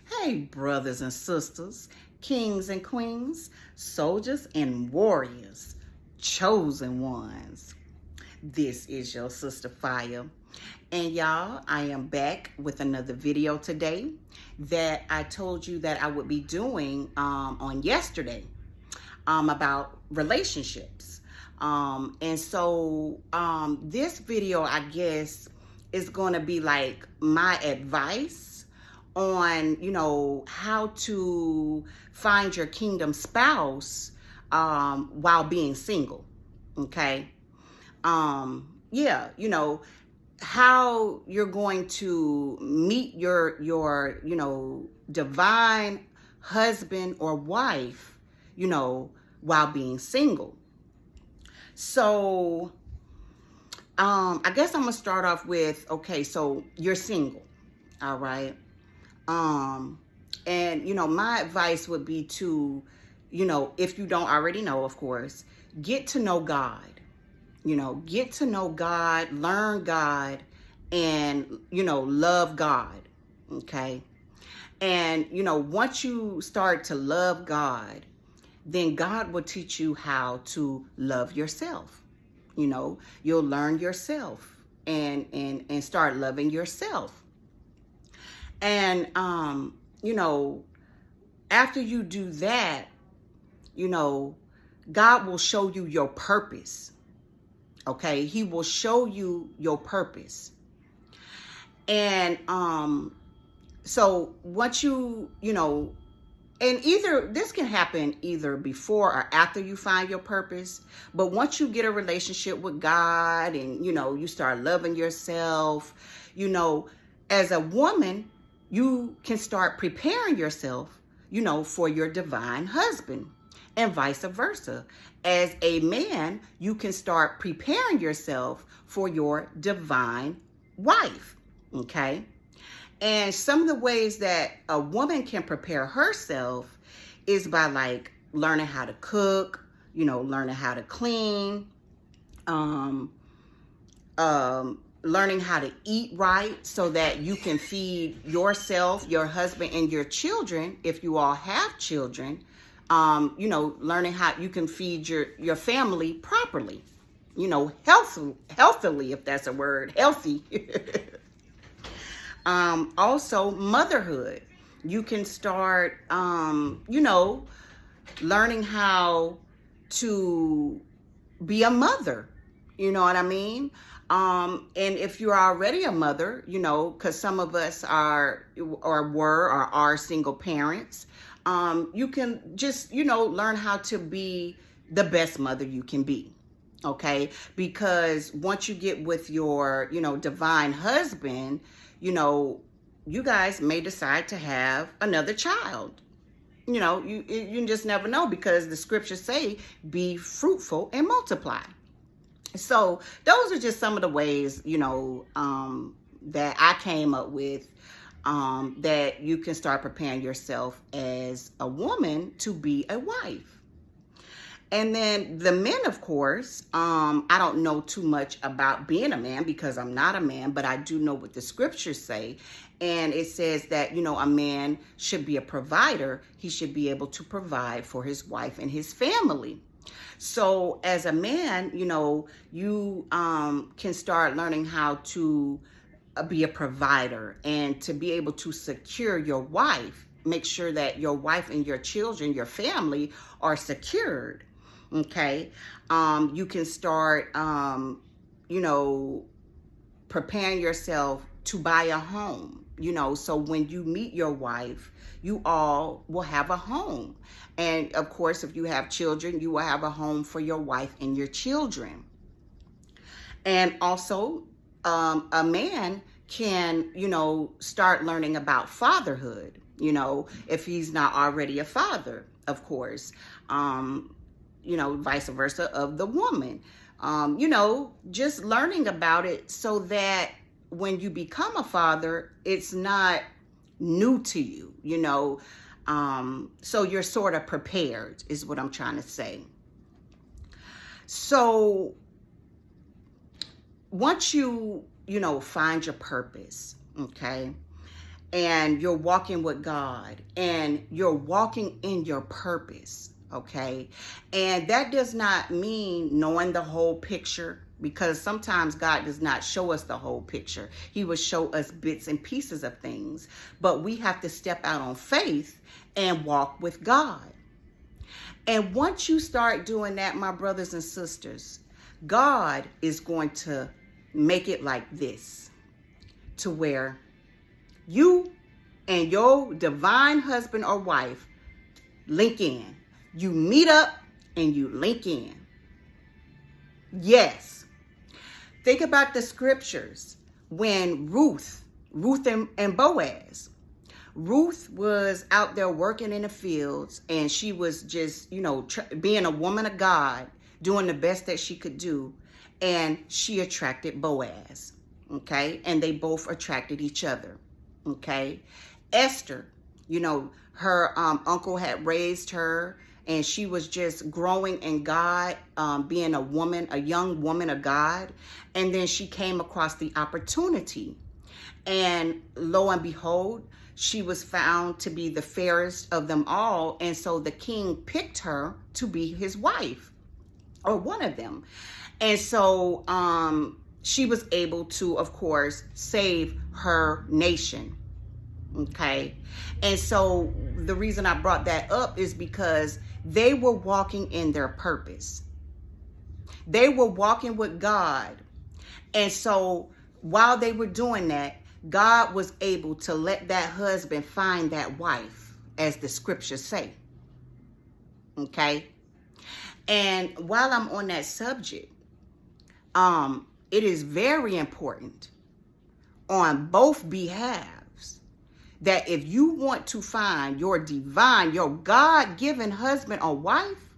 Hey, brothers and sisters, kings and queens, soldiers and warriors, chosen ones. This is your sister Fire. And y'all, I am back with another video today that I told you that I would be doing on yesterday about relationships. This video, I guess, is going to be like my advice on, how to find your kingdom spouse while being single. Okay. Yeah, how you're going to meet your divine husband or wife, while being single. So, I guess I'm gonna start off with, okay, so you're single, all right? And my advice would be to, if you don't already know, of course, get to know God. Get to know God, learn God, and, love God, okay? And, once you start to love God, then God will teach you how to love yourself. You'll learn yourself and start loving yourself. And, after you do that, God will show you your purpose. Okay, He will show you your purpose. And so once and either this can happen either before or after you find your purpose, but once you get a relationship with God and you start loving yourself, as a woman, you can start preparing yourself, for your divine husband, and vice versa. As a man, you can start preparing yourself for your divine wife, okay? And some of the ways that a woman can prepare herself is by like learning how to cook, learning how to clean, learning how to eat right so that you can feed yourself, your husband, and your children, if you all have children. Learning how you can feed your family properly, healthily, if that's a word, healthy. Also motherhood. You can start, learning how to be a mother. You know what I mean? And if you're already a mother, because some of us are or were or are single parents, you can just, learn how to be the best mother you can be. Okay? Because once you get with your, divine husband, you guys may decide to have another child. You just never know, because the scriptures say, be fruitful and multiply. So those are just some of the ways, that I came up with, that you can start preparing yourself as a woman to be a wife. And then the men, of course, I don't know too much about being a man because I'm not a man, but I do know what the scriptures say. And it says that, a man should be a provider. He should be able to provide for his wife and his family. So as a man, you can start learning how to be a provider and to be able to secure your wife. Make sure that your wife and your children, your family, are secured. Okay. You can start, preparing yourself to buy a home, so when you meet your wife, you all will have a home. And of course, if you have children, you will have a home for your wife and your children. And also, a man can, start learning about fatherhood, if he's not already a father, of course. Vice versa of the woman. Just learning about it so that when you become a father, it's not new to you, so you're sort of prepared, is what I'm trying to say. So once you, find your purpose, okay, and you're walking with God, and you're walking in your purpose, okay? And that does not mean knowing the whole picture, because sometimes God does not show us the whole picture. He will show us bits and pieces of things, but we have to step out on faith and walk with God. And once you start doing that, my brothers and sisters, God is going to make it like this, to where you and your divine husband or wife link in. You meet up and you link in. Yes. Think about the scriptures when Ruth and Boaz. Ruth was out there working in the fields, and she was just, being a woman of God, doing the best that she could do. And she attracted Boaz. Okay. And they both attracted each other. Okay. Esther, her uncle had raised her, and she was just growing in God, being a young woman of God. And then she came across the opportunity, and lo and behold, she was found to be the fairest of them all. And so the king picked her to be his wife, or one of them. And so she was able to, of course, save her nation. Okay. And so the reason I brought that up is because they were walking in their purpose. They were walking with God. And so while they were doing that, God was able to let that husband find that wife, as the scriptures say. Okay. And while I'm on that subject, it is very important on both behalves that if you want to find your God-given husband or wife,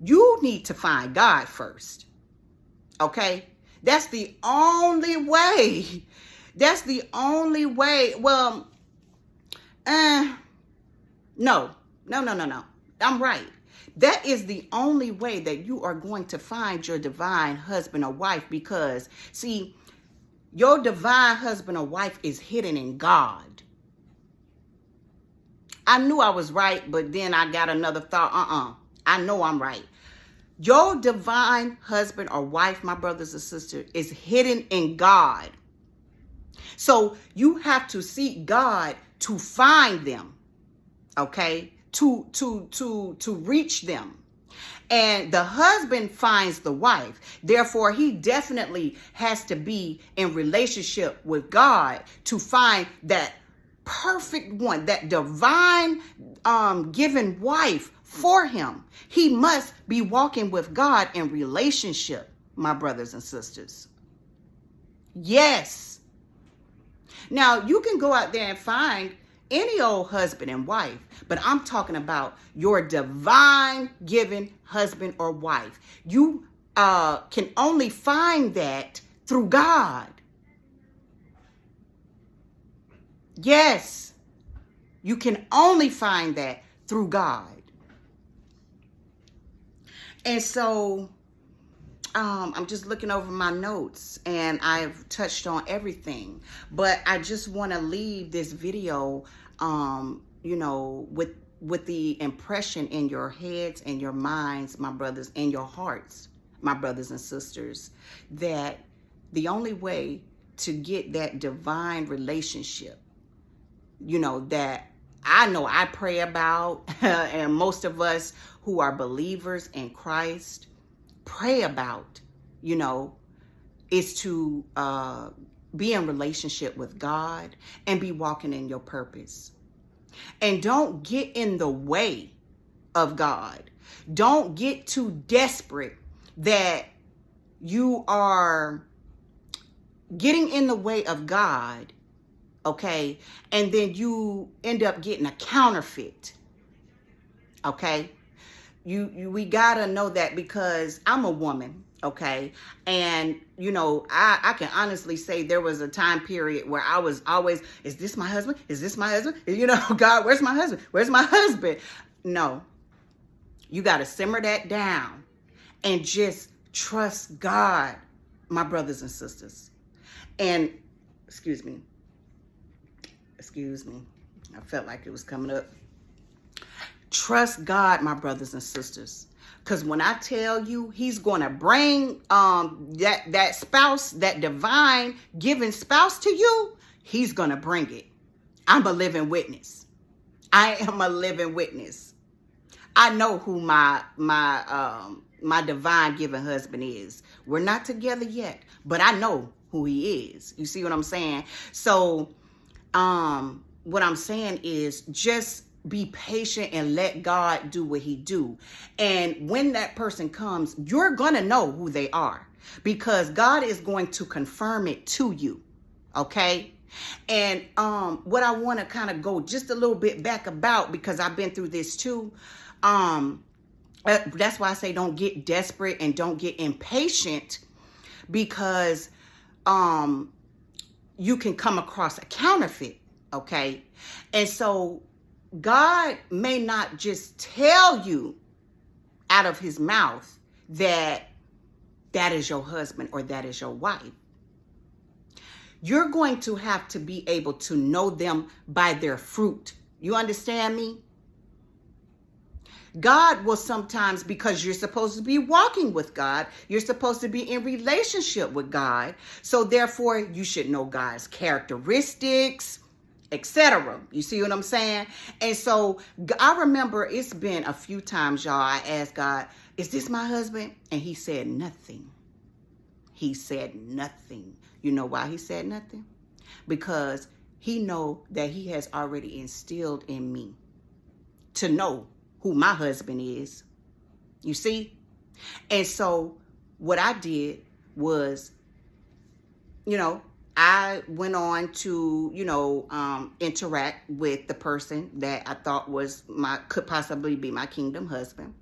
you need to find God first. Okay? That's the only way. That's the only way. Well, no. I'm right. That is the only way that you are going to find your divine husband or wife, because, see, your divine husband or wife is hidden in God. I knew I was right, but then I got another thought. I know I'm right. Your divine husband or wife, my brothers and sisters, is hidden in God. So you have to seek God to find them, okay? To reach them. And the husband finds the wife. Therefore, he definitely has to be in relationship with God to find that perfect one, that divine given wife for him. He must be walking with God in relationship, my brothers and sisters. Yes. Now, you can go out there and find any old husband and wife, but I'm talking about your divine given husband or wife. You can only find that through God. Yes, you can only find that through God. And so I'm just looking over my notes, and I've touched on everything, but I just want to leave this video, with the impression in your heads and your minds, my brothers, and your hearts, my brothers and sisters, that the only way to get that divine relationship, that I know I pray about, and most of us who are believers in Christ pray about, is to be in relationship with God and be walking in your purpose. And don't get in the way of God. Don't get too desperate that you are getting in the way of God, okay? And then you end up getting a counterfeit, okay? We gotta know that, because I'm a woman, okay? And, I can honestly say there was a time period where I was always, is this my husband? Is this my husband? God, where's my husband? Where's my husband? No, you gotta simmer that down and just trust God, my brothers and sisters. And, excuse me, Excuse me. I felt like it was coming up. Trust God, my brothers and sisters. Because when I tell you, he's going to bring that spouse, that divine given spouse to you, he's going to bring it. I'm a living witness. I am a living witness. I know who my divine given husband is. We're not together yet, but I know who he is. You see what I'm saying? So what I'm saying is just be patient and let God do what he do. And when that person comes, you're going to know who they are because God is going to confirm it to you. Okay? And what I want to kind of go just a little bit back about, because I've been through this too. That's why I say don't get desperate and don't get impatient, because you can come across a counterfeit. Okay? And so God may not just tell you out of his mouth that that is your husband or that is your wife. You're going to have to be able to know them by their fruit. You understand me? God will sometimes, because you're supposed to be walking with God, you're supposed to be in relationship with God. So therefore, you should know God's characteristics, etc. You see what I'm saying? And so I remember it's been a few times, y'all, I asked God, is this my husband? And he said nothing. He said nothing. You know why he said nothing? Because he know that he has already instilled in me to know who my husband is. You see? And so what I did was, I went on to, interact with the person that I thought could possibly be my kingdom husband.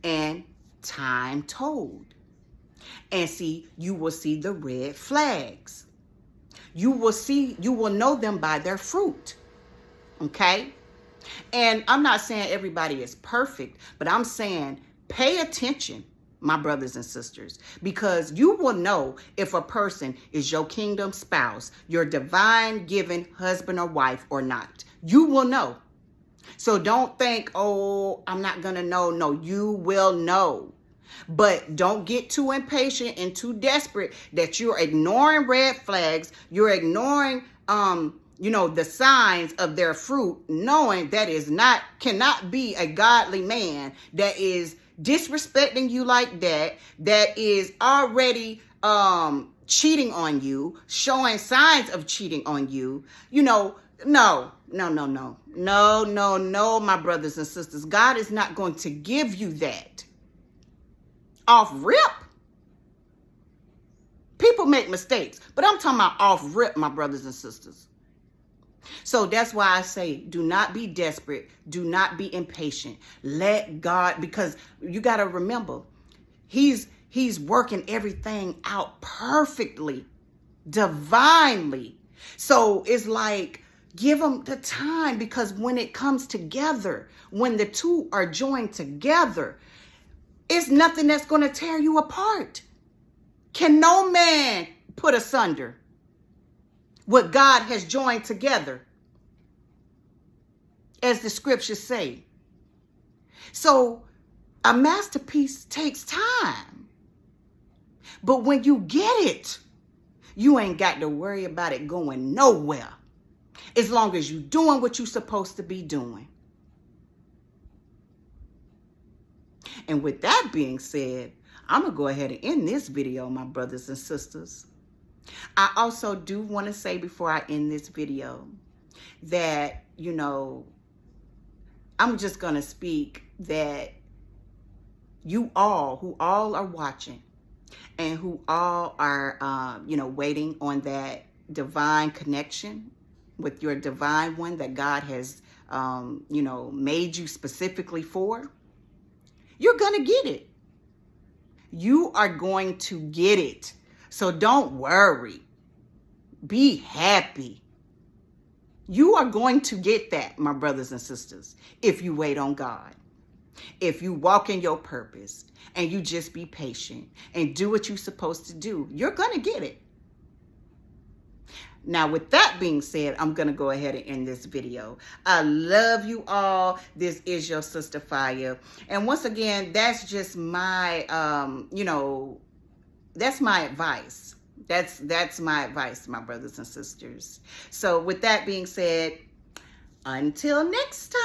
And time told. And see, you will see the red flags. You will know them by their fruit. Okay? And I'm not saying everybody is perfect, but I'm saying pay attention, my brothers and sisters, because you will know if a person is your kingdom spouse, your divine given husband or wife or not. You will know. So don't think, oh, I'm not going to know. No, you will know. But don't get too impatient and too desperate that you're ignoring red flags. You're ignoring, the signs of their fruit, knowing that cannot be a godly man that is disrespecting you like that is already cheating on you, showing signs of cheating on you. No, my brothers and sisters. God is not going to give you that off rip. People make mistakes, but I'm talking about off rip, my brothers and sisters. So that's why I say, do not be desperate. Do not be impatient. Let God, because you got to remember, he's working everything out perfectly, divinely. So it's like, give him the time, because when it comes together, when the two are joined together, it's nothing that's going to tear you apart. Can no man put asunder what God has joined together, as the scriptures say. So a masterpiece takes time. But when you get it, you ain't got to worry about it going nowhere, as long as you're doing what you're supposed to be doing. And with that being said, I'm going to go ahead and end this video, my brothers and sisters. I also do want to say before I end this video that, I'm just going to speak that you all, who all are watching and who all are, waiting on that divine connection with your divine one that God has, made you specifically for, you're going to get it. You are going to get it. So don't worry. Be happy. You are going to get that, my brothers and sisters, if you wait on God. If you walk in your purpose and you just be patient and do what you're supposed to do, you're going to get it. Now, with that being said, I'm going to go ahead and end this video. I love you all. This is your sister Fire. And once again, that's just my, that's my advice. That's my advice, my brothers and sisters. So with that being said, until next time.